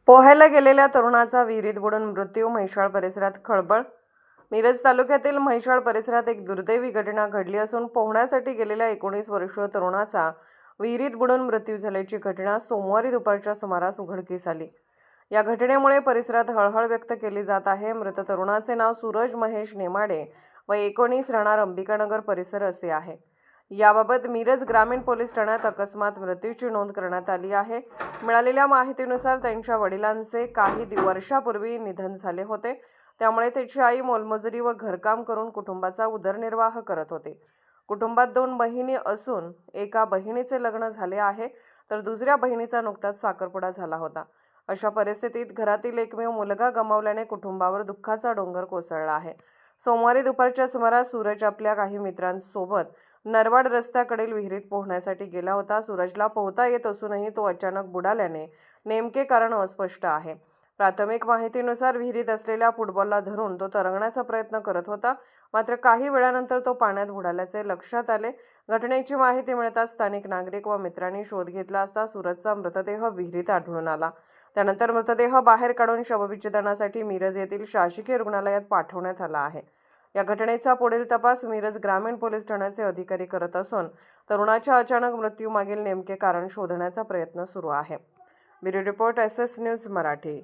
पोहायला गेलेल्या तरुणाचा विहिरीत बुडून मृत्यू. म्हैसाळ परिसरात खळबळ. मिरज तालुक्यातील म्हैसाळ परिसरात एक दुर्दैवी घटना घडली असून पोहण्यासाठी गेलेल्या 19 वर्षीय तरुणाचा विहिरीत बुडून मृत्यू झाल्याची घटना सोमवारी दुपारच्या सुमारास उघडकीस आली. या घटनेमुळे परिसरात हळहळ व्यक्त केली जात आहे. मृत तरुणाचे नाव सूरज महेश नेमाडे व 19 राहणार अंबिकानगर परिसर असे आहे. याबाबत मिरज ग्रामीण पोलीस ठाण्यात अकस्मात मृत्यूची नोंद करण्यात आली आहे. मिळालेल्या माहितीनुसार त्यांच्या वडिलांचे काही वर्षापूर्वी निधन झाले होते. त्यामुळे त्याची आई मोलमजुरी व घरकाम करून कुटुंबाचा उदरनिर्वाह करत होते. कुटुंबात 2 बहिणी असून एका बहिणीचे लग्न झाले आहे तर दुसऱ्या बहिणीचा नुकताच साखरपुडा झाला होता. अशा परिस्थितीत घरातील एकमेव मुलगा गमावल्याने कुटुंबावर दुःखाचा डोंगर कोसळला आहे. सोमवारी दुपारच्या सुमारास सूरज आपल्या काही मित्रांसोबत नरवाड रस्त्याकडील विहिरीत पोहण्यासाठी गेला होता. सूरजला पोहता येत असूनही तो अचानक बुडाल्याने नेमके कारण अस्पष्ट आहे. प्राथमिक माहितीनुसार विहिरीत असलेल्या फुटबॉलला धरून तो तरंगण्याचा प्रयत्न करत होता. मात्र काही वेळानंतर तो पाण्यात बुडाल्याचे लक्षात आले. घटनेची माहिती मिळताच स्थानिक नागरिक व मित्रांनी शोध घेतला असता सूरजचा मृतदेह विहिरीत आढळून आला. त्यानंतर मृतदेह बाहेर काढून शवविच्छेदनासाठी मिरज येथील शासकीय रुग्णालयात पाठवण्यात आला आहे. या घटनेचा पुढील तपास मिरज ग्रामीण पोलीस ठाण्याचे अधिकारी करत असून तरुणाच्या अचानक मृत्यूमागील नेमके कारण शोधण्याचा प्रयत्न सुरू आहे. Bureau report SS news Marathi.